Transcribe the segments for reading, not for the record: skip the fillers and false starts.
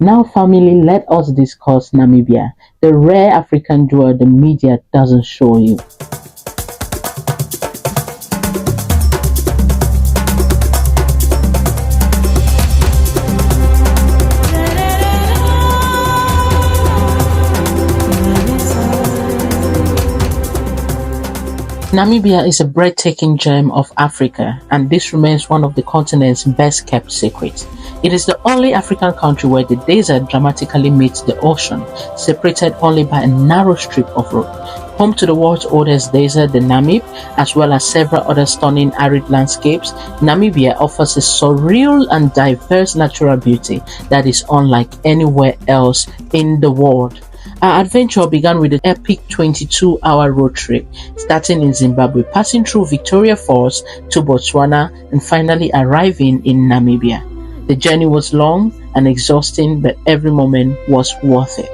Now, family, let us discuss Namibia, the rare African jewel the media doesn't show you. Namibia is a breathtaking gem of Africa, and this remains one of the continent's best kept secrets. It is the only African country where the desert dramatically meets the ocean, separated only by a narrow strip of road. Home to the world's oldest desert, the Namib, as well as several other stunning arid landscapes, Namibia offers a surreal and diverse natural beauty that is unlike anywhere else in the world. Our adventure began with an epic 22-hour road trip, starting in Zimbabwe, passing through Victoria Falls to Botswana, and finally arriving in Namibia. The journey was long and exhausting, but every moment was worth it.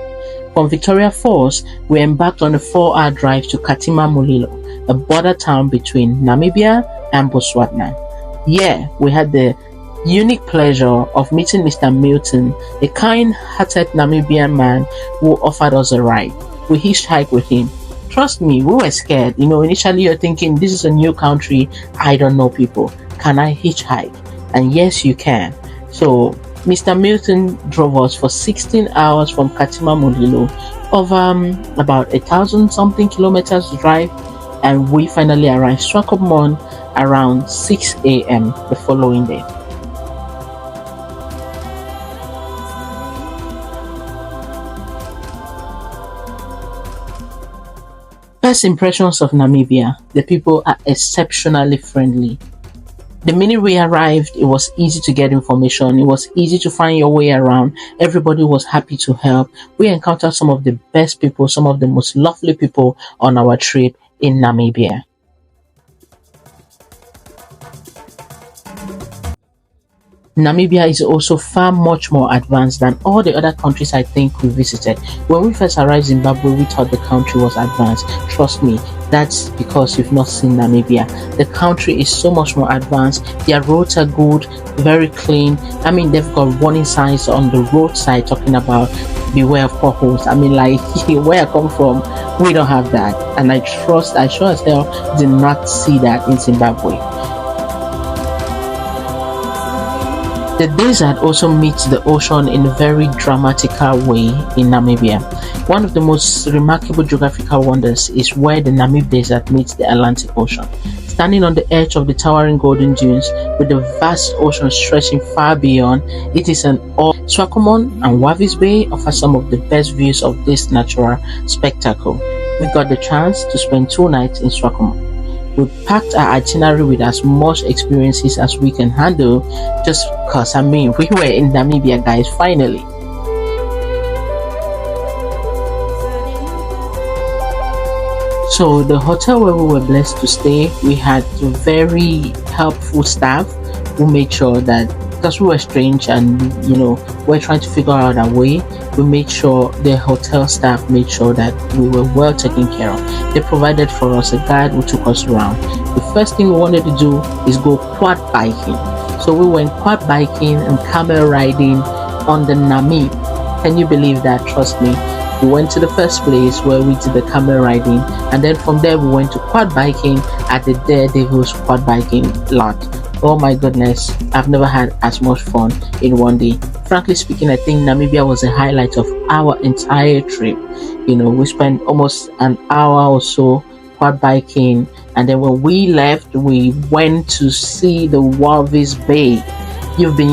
From Victoria Falls, we embarked on a 4-hour drive to Katima Mulilo, a border town between Namibia and Botswana. Yeah, we had the unique pleasure of meeting Mr. Milton, a kind-hearted Namibian man who offered us a ride. We hitchhiked with him. Trust me, we were scared. Initially you're thinking, this is a new country, I don't know people. Can I hitchhike? And yes, you can. So Mr. Milton drove us for 16 hours from Katima Mulilo over about 1,000 something kilometers drive, and we finally arrived Swakopmund around 6 a.m. the following day. First impressions of Namibia: the people are exceptionally friendly. The minute we arrived, it was easy to get information. It was easy to find your way around. Everybody was happy to help. We encountered some of the best people, some of the most lovely people on our trip in Namibia. Namibia is also far much more advanced than all the other countries I think we visited. When we first arrived in Zimbabwe, we thought the country was advanced. Trust me, that's because you've not seen Namibia. The country is so much more advanced. Their roads are good, very clean. I mean, they've got warning signs on the roadside talking about beware of potholes. I mean, like where I come from, we don't have that. And I sure as hell did not see that in Zimbabwe. The desert also meets the ocean in a very dramatical way in Namibia. One of the most remarkable geographical wonders is where the Namib Desert meets the Atlantic Ocean. Standing on the edge of the towering golden dunes with the vast ocean stretching far beyond, it is an awe. Swakopmund and Walvis Bay offer some of the best views of this natural spectacle. We got the chance to spend 2 nights in Swakopmund. We packed our itinerary with as much experiences as we can handle, just because, we were in Namibia, guys, finally. So the hotel where we were blessed to stay, we had very helpful staff who made sure that, because we were strange and we're trying to figure out our way, we made sure the hotel staff made sure that we were well taken care of. They provided for us a guide who took us around. The first thing we wanted to do is go quad biking. So we went quad biking and camel riding on the Namib. Can you believe that? Trust me. We went to the first place where we did the camel riding, and then from there we went to quad biking at the Daredevil's quad biking lot. Oh my goodness, I've never had as much fun in one day. Frankly speaking, I think Namibia was the highlight of our entire trip. We spent almost an hour or so quad biking, and then when we left, we went to see the Walvis Bay. We've been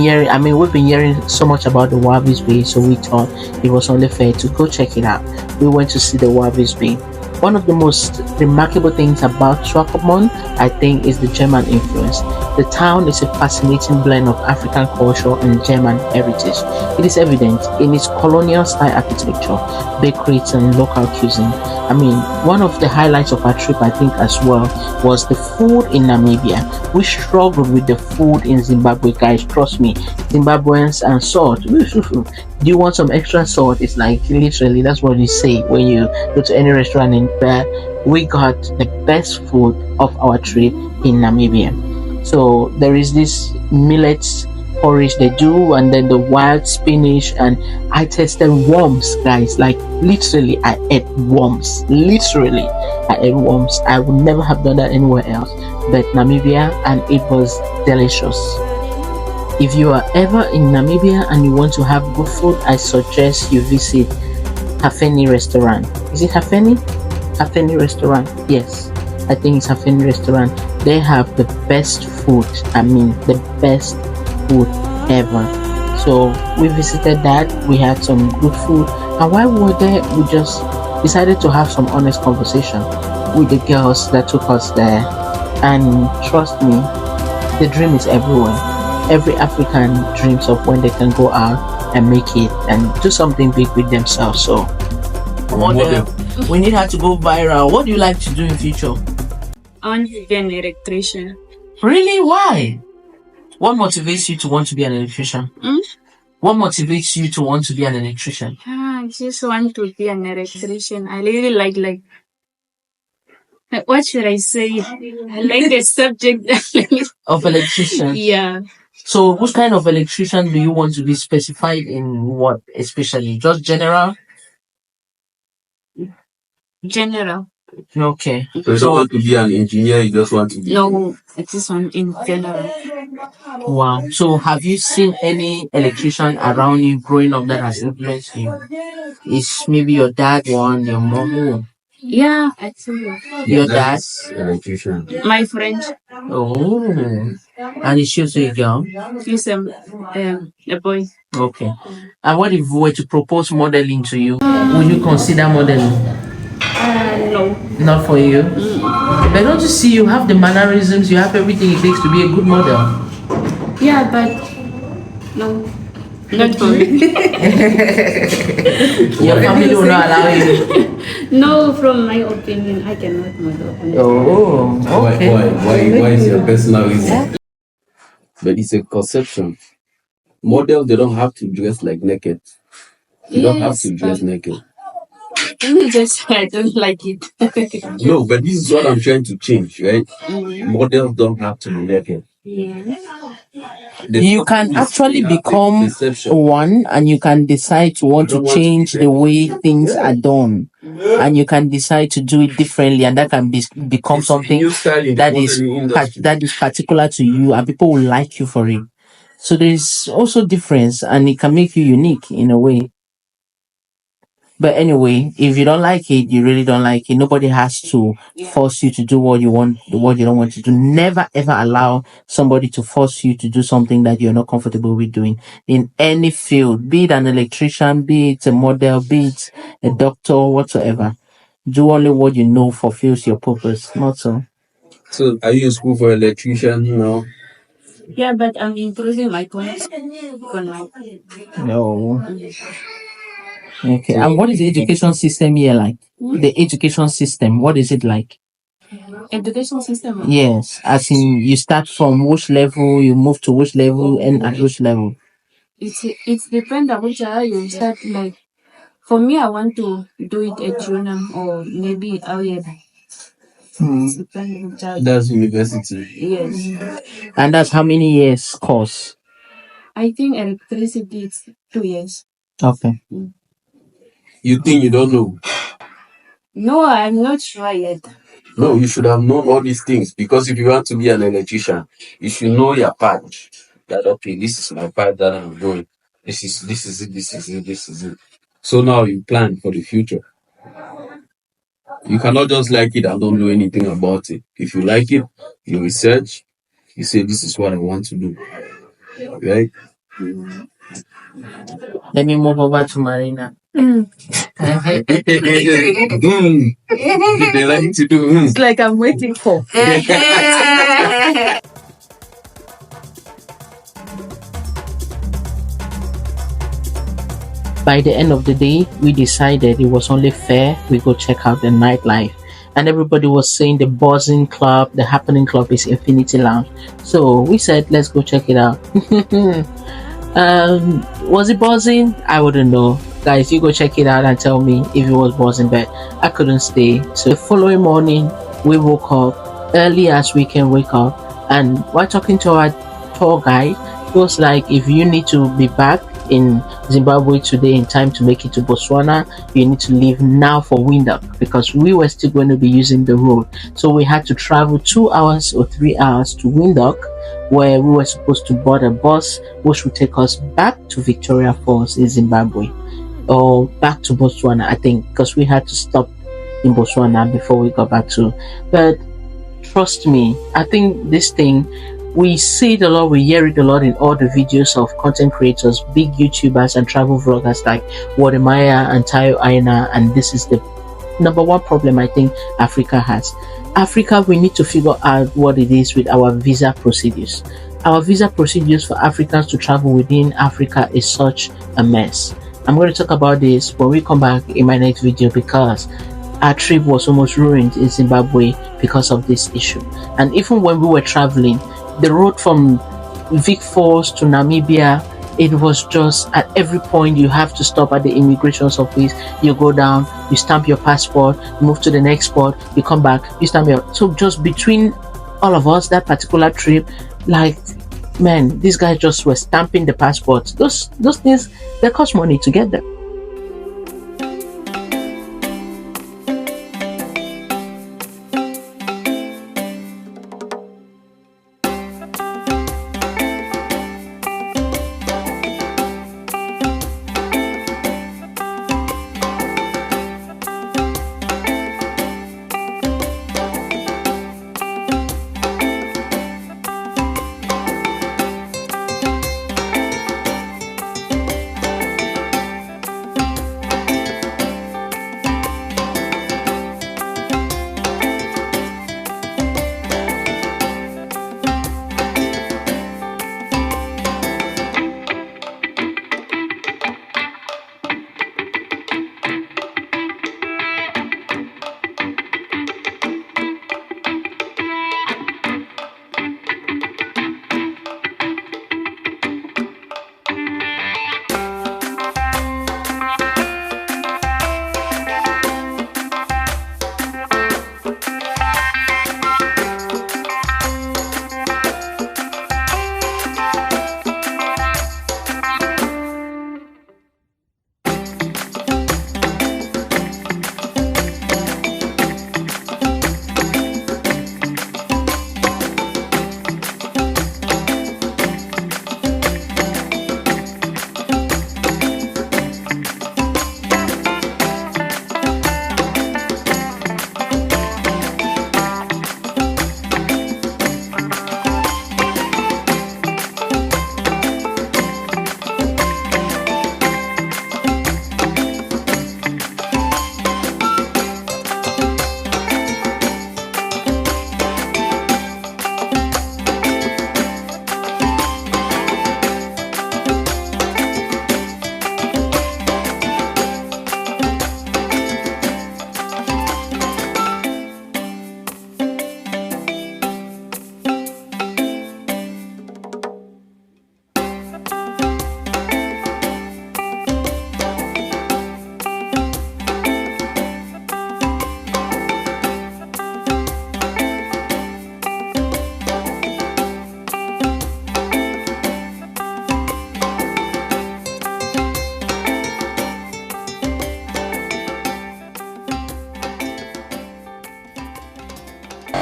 hearing so much about the Walvis Bay, so we thought it was only fair to go check it out. We went to see the Walvis Bay. One of the most remarkable things about Swakopmund, I think, is the German influence. The town is a fascinating blend of African culture and German heritage. It is evident in its colonial style architecture, bakeries, and local cuisine. One of the highlights of our trip, I think, as well, was the food in Namibia. We struggled with the food in Zimbabwe, guys. Trust me, Zimbabweans and salt. Do you want some extra salt? It's like literally that's what you say when you go to any restaurant in there. We got the best food of our trip in Namibia. So there is this millet porridge they do, and then the wild spinach. And I tasted worms, guys. Like literally, I ate worms. Literally, I ate worms. I would never have done that anywhere else but Namibia, and it was delicious. If you are ever in Namibia and you want to have good food, I suggest you visit Hafeni restaurant. Is it Hafeni? Hafeni restaurant. Yes, I think it's Hafeni restaurant. They have the best food. I mean, the best food ever. So we visited that. We had some good food, and while we were there, we just decided to have some honest conversation with the girls that took us there. And trust me, the dream is everywhere. Every African dreams of when they can go out and make it and do something big with themselves. So we need her to go viral. What do you like to do in future? I want to be an electrician. Really? Why? What motivates you to want to be an electrician? What motivates you to want to be an electrician? I just want to be an electrician. I really like what should I say? I like the subject of electrician. Yeah. So what kind of electrician do you want to be specified in? What especially? Just general? General. Okay. So you don't want to be an engineer, you just want to be... No, it's this one in general. Wow. So have you seen any electrician around you growing up that has influenced you? Is maybe your dad one, your mom? Yeah, actually. Your dad? Electrician. My friend. Oh. And is she also a girl? He's a boy. Okay. And what if we were to propose modeling to you? Would you consider modeling? No. Not for you? But don't you see you have the mannerisms, you have everything it takes to be a good model? Yeah, but no. Not for me. Your family will not allow you? No, from my opinion, I cannot model. Oh, okay. Why is your personal reason? But it's a conception. Models, they don't have to dress like naked. You don't have to dress naked. I don't like it. No, but this is what I'm trying to change, right? Models don't have to be naked. Yeah. You can actually become one, and you can decide to want to change the way things are done, and you can decide to do it differently, and that can become something that is particular to you, and people will like you for it. So there is also difference, and it can make you unique in a way. But anyway, if you don't like it, you really don't like it. Nobody has to force you to do what you want, what you don't want to do. Never ever allow somebody to force you to do something that you're not comfortable with doing in any field, be it an electrician, be it a model, be it a doctor, whatsoever. Do only what you know fulfills your purpose, not so. So are you in school for electrician now? Yeah, but I'm improving my points for now. No. Okay, and what is the education system here like? The education system, what is it like? Education system? Yes, as in you start from which level, you move to which level, and at which level? It depends on which you start. Like, for me, I want to do it at Juna or maybe Auyed. That's university. Yes. And that's how many years course? I think electricity is 2 years. Okay. You think you don't know? No, I'm not sure yet. No, you should have known all these things, because if you want to be an electrician, you should know your part. That okay, this is my part that I'm doing. This is it. So now you plan for the future. You cannot just like it and don't know anything about it. If you like it, you research, you say this is what I want to do. Right? Let me move over to Marina. They like to do. It's like I'm waiting for. By the end of the day, we decided it was only fair we go check out the nightlife. And everybody was saying the buzzing club, the happening club is Infinity Lounge. So we said, let's go check it out. Was it buzzing? I wouldn't know. Guys, you go check it out and tell me if it was buzzing, but I couldn't stay. So the following morning, we woke up early as we can wake up, and while talking to our tour guide, It was like if you need to be back in Zimbabwe today in time to make it to Botswana, you need to leave now for Windhoek because we were still going to be using the road. So we had to travel 2 hours or 3 hours to Windhoek, where we were supposed to board a bus which would take us back to Victoria Falls in Zimbabwe or back to Botswana, I think, because we had to stop in Botswana before we got back to. But trust me, I think this thing, we see it a lot, we hear it a lot in all the videos of content creators, big YouTubers and travel vloggers like Wademaya and Tayo Aina, and this is the number one problem I think Africa has. Africa, we need to figure out what it is with our visa procedures. Our visa procedures for Africans to travel within Africa is such a mess. I'm going to talk about this when we come back in my next video because our trip was almost ruined in Zimbabwe because of this issue. And even when we were traveling, the road from Vic Falls to Namibia, it was just at every point you have to stop at the immigration office. You go down, you stamp your passport, you move to the next spot, you come back, you stamp your. So just between all of us, that particular trip, like, man, these guys just were stamping the passports. Those things, they cost money to get them.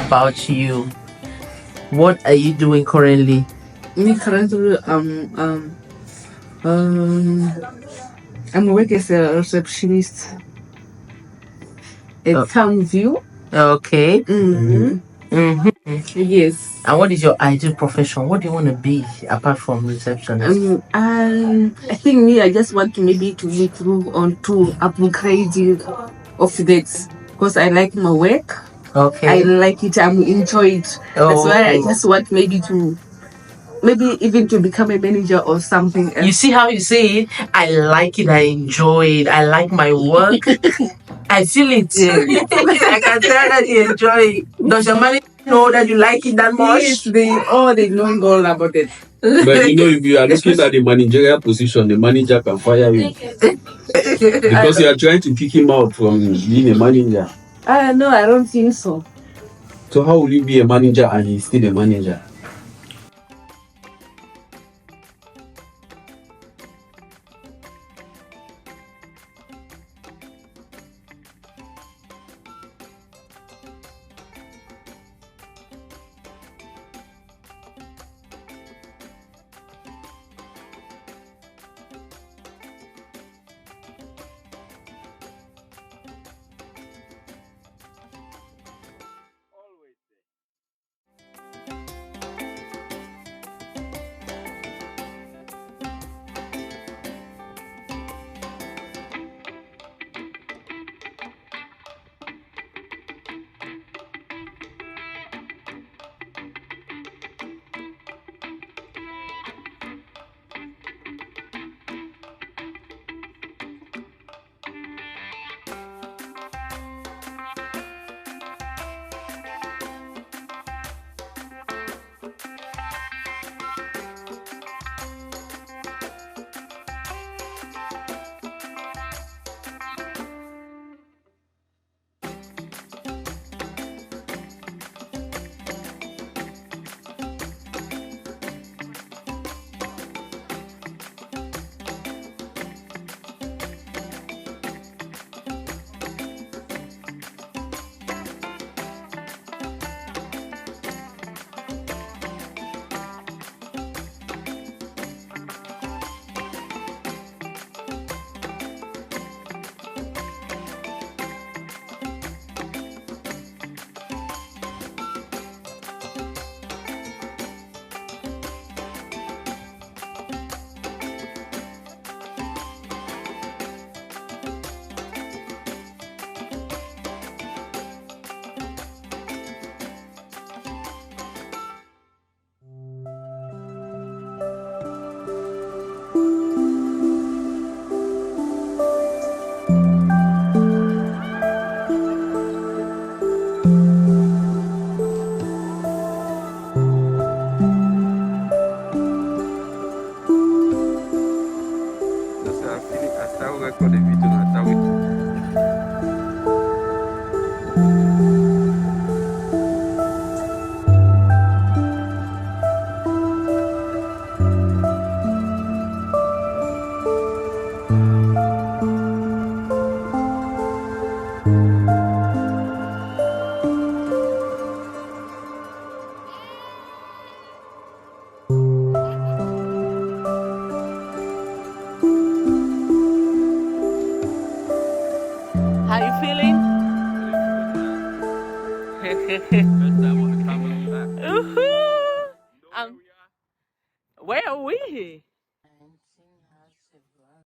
About you, what are you doing currently? Me currently, I'm working as a receptionist at Townview. Okay. Yes. And what is your ideal profession? What do you want to be apart from receptionist? I think me, I just want to maybe to improve on to upgrading of that because I like my work. Okay. I like it. I'm enjoy it. That's why I just want maybe even to become a manager or something else. You see how you say it? I like it. I enjoy it. I like my work. I feel it. I can tell that you enjoy it. Does your manager know that you like it that much? Yes, they know all about it. But if you are looking at the managerial position, the manager can fire you because you are trying to kick him out from being a manager. No, I don't think so. So how will you be a manager and he's still a manager? I start recording video now. How you feeling? First time